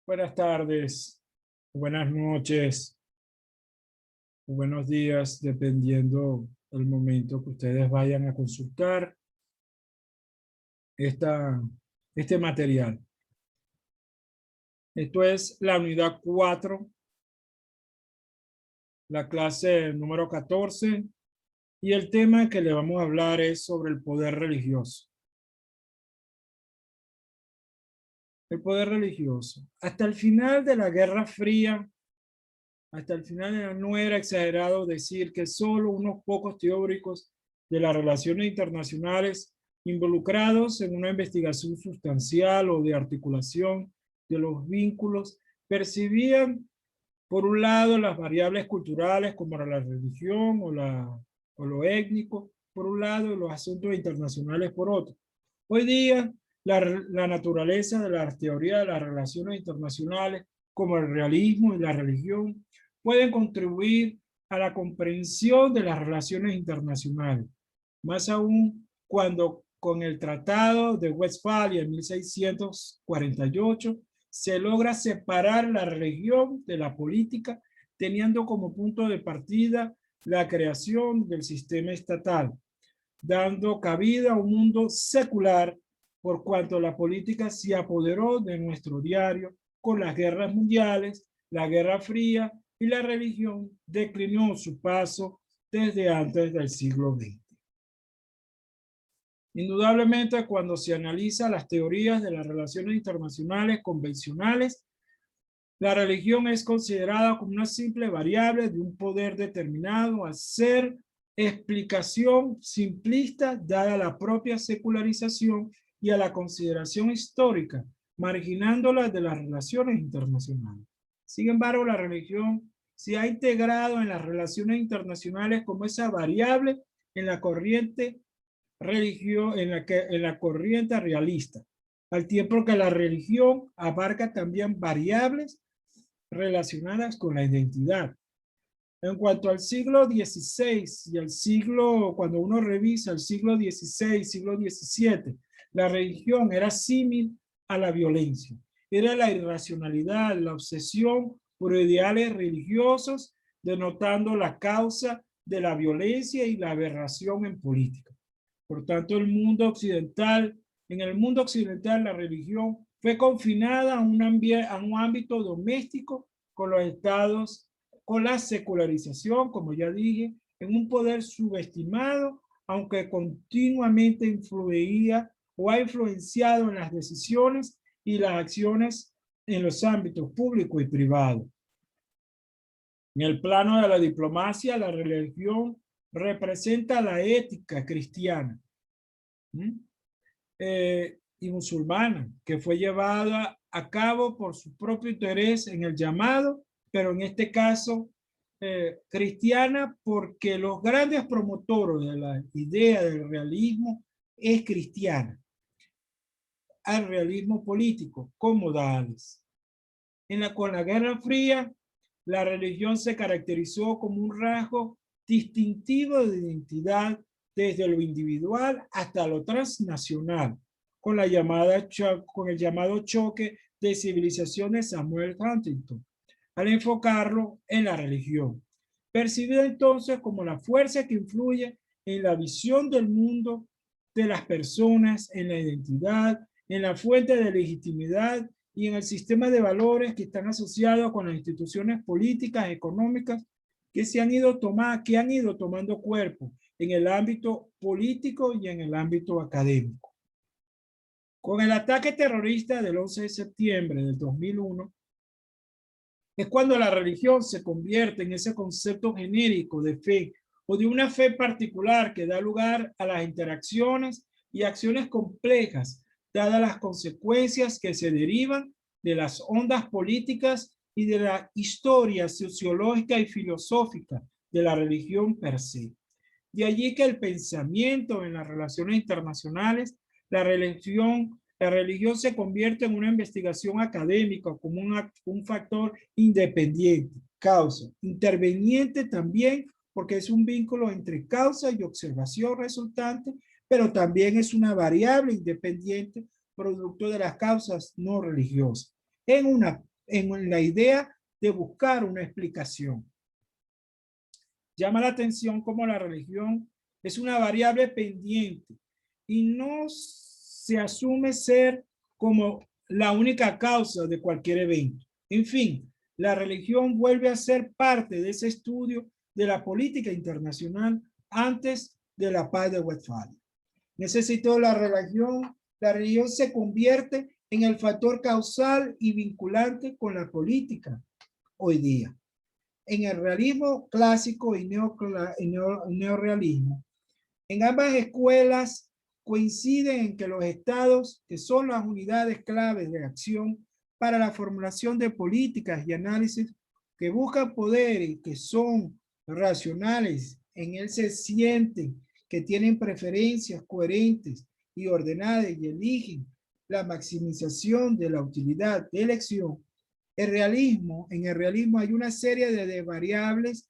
Buenas tardes, buenas noches, buenos días, dependiendo del momento que ustedes vayan a consultar este material. Esto es la unidad 4, la clase número 14, y el tema que le vamos a hablar es sobre el poder religioso. El poder religioso. Hasta el final de la Guerra Fría, no era exagerado decir que solo unos pocos teóricos de las relaciones internacionales involucrados en una investigación sustancial o de articulación de los vínculos percibían, por un lado, las variables culturales como la religión o lo étnico, por un lado, y los asuntos internacionales por otro. Hoy día, la naturaleza de las teorías de las relaciones internacionales, como el realismo y la religión, pueden contribuir a la comprensión de las relaciones internacionales, más aún cuando con el Tratado de Westfalia en 1648 se logra separar la religión de la política, teniendo como punto de partida la creación del sistema estatal, dando cabida a un mundo secular, por cuanto la política se apoderó de nuestro diario con las guerras mundiales, la Guerra Fría, y la religión declinó su paso desde antes del siglo XX. Indudablemente, cuando se analiza las teorías de las relaciones internacionales convencionales, la religión es considerada como una simple variable de un poder determinado a ser explicación simplista dada la propia secularización y a la consideración histórica, marginándola de las relaciones internacionales. Sin embargo, la religión se ha integrado en las relaciones internacionales como esa variable en la corriente en la corriente realista, al tiempo que la religión abarca también variables relacionadas con la identidad. En cuanto al siglo XVI y al cuando uno revisa el siglo XVI, siglo XVII, la religión era símil a la violencia. Era la irracionalidad, la obsesión por ideales religiosos, denotando la causa de la violencia y la aberración en política. Por tanto, en el mundo occidental, la religión fue confinada a un ámbito doméstico con los estados, con la secularización, como ya dije, en un poder subestimado, aunque continuamente influía o ha influenciado en las decisiones y las acciones en los ámbitos público y privado. En el plano de la diplomacia, la religión representa la ética cristiana y musulmana, que fue llevada a cabo por su propio interés en el llamado, pero en este caso cristiana, porque los grandes promotores de la idea del realismo es cristiana, al realismo político, como Dales. Con la Guerra Fría, la religión se caracterizó como un rasgo distintivo de identidad desde lo individual hasta lo transnacional, con el llamado choque de civilizaciones Samuel Huntington, al enfocarlo en la religión, percibida entonces como la fuerza que influye en la visión del mundo de las personas, en la identidad, en la fuente de legitimidad y en el sistema de valores que están asociados con las instituciones políticas, económicas, que han ido tomando cuerpo en el ámbito político y en el ámbito académico. Con el ataque terrorista del 11 de septiembre del 2001, es cuando la religión se convierte en ese concepto genérico de fe o de una fe particular que da lugar a las interacciones y acciones complejas, dadas las consecuencias que se derivan de las ondas políticas y de la historia sociológica y filosófica de la religión per se. De allí que el pensamiento en las relaciones internacionales, la religión se convierte en una investigación académica como un factor independiente, causa, interveniente también, porque es un vínculo entre causa y observación resultante, pero también es una variable independiente producto de las causas no religiosas. En una en la idea de buscar una explicación. Llama la atención cómo la religión es una variable pendiente y no se asume ser como la única causa de cualquier evento. En fin, la religión vuelve a ser parte de ese estudio de la política internacional antes de la paz de Westfalia. Necesitó la religión se convierte en el factor causal y vinculante con la política hoy día. En el realismo clásico y neorrealismo, en ambas escuelas coinciden en que los estados, que son las unidades claves de acción para la formulación de políticas y análisis que buscan poder y que son racionales, en él se sienten que tienen preferencias coherentes y ordenadas y eligen la maximización de la utilidad de elección. En el realismo hay una serie de variables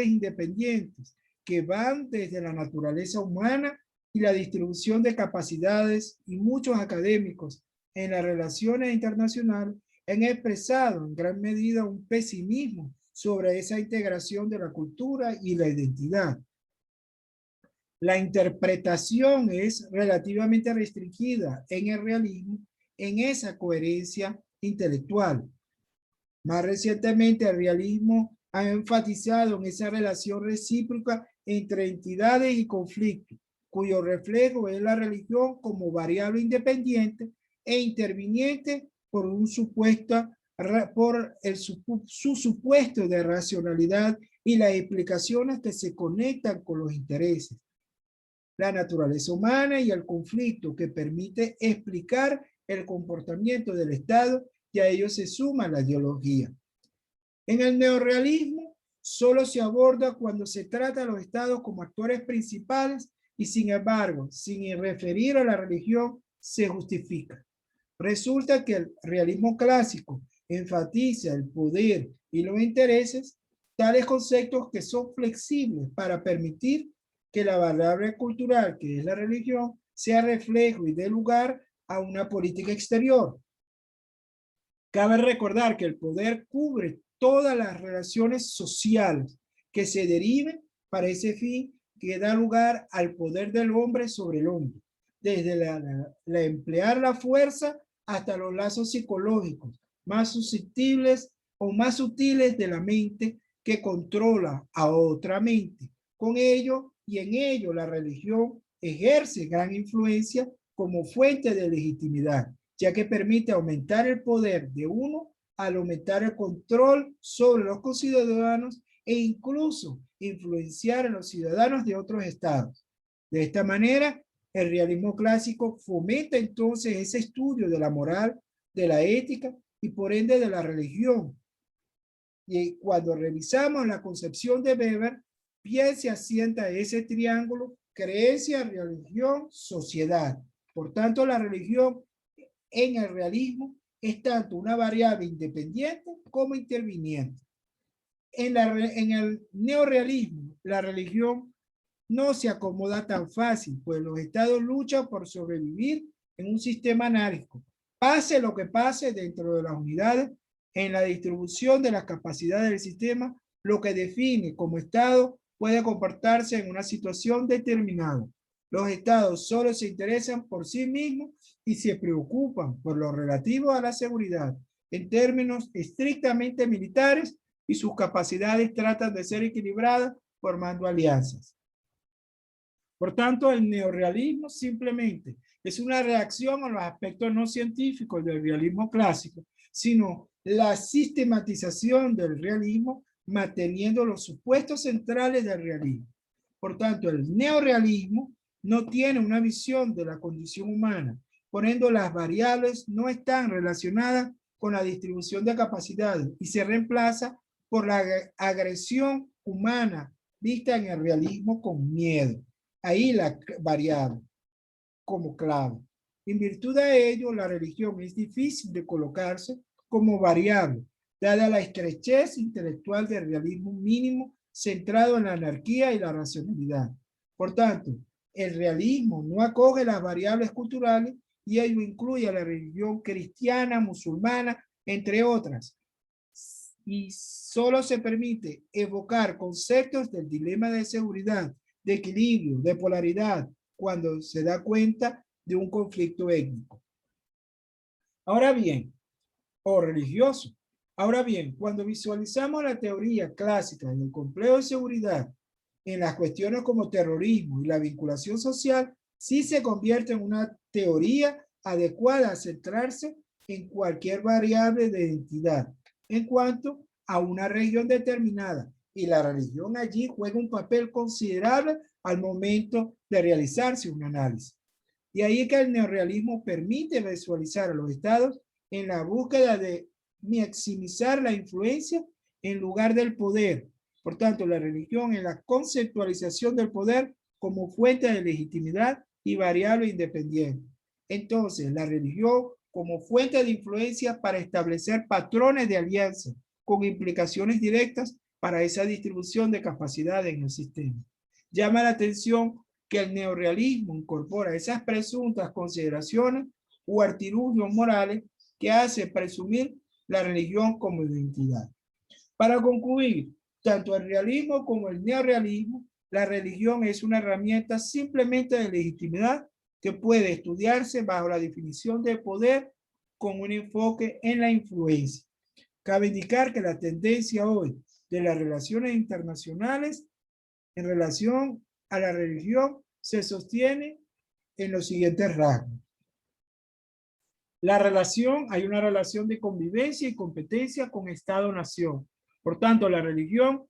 independientes que van desde la naturaleza humana y la distribución de capacidades, y muchos académicos en las relaciones internacionales han expresado en gran medida un pesimismo sobre esa integración de la cultura y la identidad. La interpretación es relativamente restringida en el realismo en esa coherencia intelectual. Más recientemente, el realismo ha enfatizado en esa relación recíproca entre entidades y conflictos, cuyo reflejo es la religión como variable independiente e interviniente por su supuesto de racionalidad y las explicaciones que se conectan con los intereses, la naturaleza humana y el conflicto que permite explicar el comportamiento del Estado, y a ello se suma la ideología. En el neorrealismo solo se aborda cuando se trata a los estados como actores principales y, sin embargo, sin referir a la religión, se justifica. Resulta que el realismo clásico enfatiza el poder y los intereses, tales conceptos que son flexibles para permitir que la variable cultural, que es la religión, sea reflejo y dé lugar a una política exterior. Cabe recordar que el poder cubre todas las relaciones sociales que se deriven para ese fin, que da lugar al poder del hombre sobre el hombre, desde la emplear la fuerza hasta los lazos psicológicos más susceptibles o más sutiles de la mente que controla a otra mente. Con ello y en ello la religión ejerce gran influencia como fuente de legitimidad, ya que permite aumentar el poder de uno al aumentar el control sobre los conciudadanos e incluso influenciar a los ciudadanos de otros estados. De esta manera, el realismo clásico fomenta entonces ese estudio de la moral, de la ética y por ende de la religión. Y cuando revisamos la concepción de Weber, bien se asienta ese triángulo: creencia, religión, sociedad. Por tanto, la religión en el realismo es tanto una variable independiente como interviniente. En el neorrealismo, la religión no se acomoda tan fácil, pues los estados luchan por sobrevivir en un sistema anárquico. Pase lo que pase dentro de las unidades, en la distribución de las capacidades del sistema, lo que define como estado puede comportarse en una situación determinada. Los estados solo se interesan por sí mismos y se preocupan por lo relativo a la seguridad en términos estrictamente militares, y sus capacidades tratan de ser equilibradas formando alianzas. Por tanto, el neorrealismo simplemente es una reacción a los aspectos no científicos del realismo clásico, sino la sistematización del realismo manteniendo los supuestos centrales del realismo. Por tanto, el neorrealismo no tiene una visión de la condición humana, poniendo las variables no están relacionadas con la distribución de capacidades y se reemplaza por la agresión humana vista en el realismo con miedo. Ahí la variable como clave. En virtud de ello, la religión es difícil de colocarse como variable, dada la estrechez intelectual del realismo mínimo centrado en la anarquía y la racionalidad. Por tanto, el realismo no acoge las variables culturales y ello incluye a la religión cristiana, musulmana, entre otras. Y solo se permite evocar conceptos del dilema de seguridad, de equilibrio, de polaridad, cuando se da cuenta de un conflicto étnico. Ahora bien, o religioso. Ahora bien, cuando visualizamos la teoría clásica del complejo de seguridad en las cuestiones como terrorismo y la vinculación social, sí se convierte en una teoría adecuada a centrarse en cualquier variable de identidad en cuanto a una región determinada, y la religión allí juega un papel considerable al momento de realizarse un análisis. Y ahí es que el neorrealismo permite visualizar a los estados en la búsqueda de maximizar la influencia en lugar del poder. Por tanto, la religión en la conceptualización del poder como fuente de legitimidad y variable independiente. Entonces, la religión como fuente de influencia para establecer patrones de alianza con implicaciones directas para esa distribución de capacidades en el sistema. Llama la atención que el neorrealismo incorpora esas presuntas consideraciones o artilugios morales que hace presumir la religión como identidad. Para concluir, tanto el realismo como el neorrealismo, la religión es una herramienta simplemente de legitimidad que puede estudiarse bajo la definición de poder con un enfoque en la influencia. Cabe indicar que la tendencia hoy de las relaciones internacionales en relación a la religión se sostiene en los siguientes rasgos. Hay una relación de convivencia y competencia con Estado-nación. Por tanto, la religión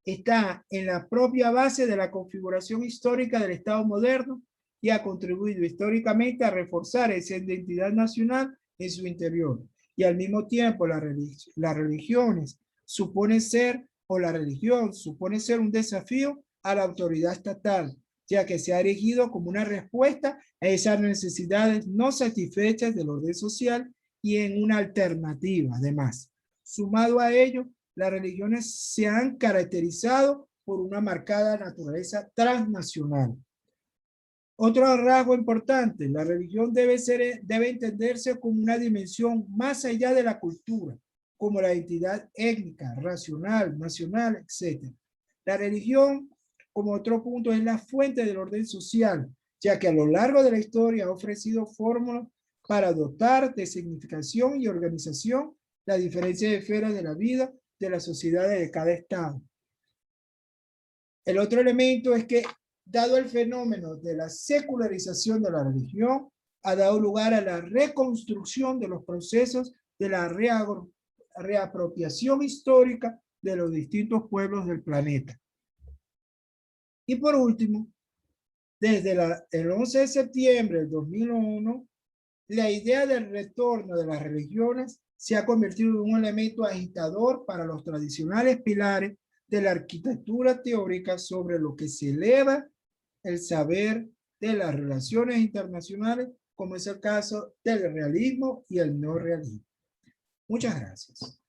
está en la propia base de la configuración histórica del Estado moderno y ha contribuido históricamente a reforzar esa identidad nacional en su interior. Y al mismo tiempo, las religiones suponen ser, o la religión supone ser un desafío a la autoridad estatal, ya que se ha erigido como una respuesta a esas necesidades no satisfechas del orden social y en una alternativa, además. Sumado a ello, las religiones se han caracterizado por una marcada naturaleza transnacional. Otro rasgo importante, la religión debe entenderse como una dimensión más allá de la cultura, como la identidad étnica, racional, nacional, etc. La religión, como otro punto, es la fuente del orden social, ya que a lo largo de la historia ha ofrecido fórmulas para dotar de significación y organización la diferencia de esferas de la vida de las sociedades de cada estado. El otro elemento es que, dado el fenómeno de la secularización de la religión, ha dado lugar a la reconstrucción de los procesos de la reapropiación histórica de los distintos pueblos del planeta. Y por último, desde el 11 de septiembre del 2001, la idea del retorno de las religiones se ha convertido en un elemento agitador para los tradicionales pilares de la arquitectura teórica sobre lo que se eleva el saber de las relaciones internacionales, como es el caso del realismo y el neorrealismo. Muchas gracias.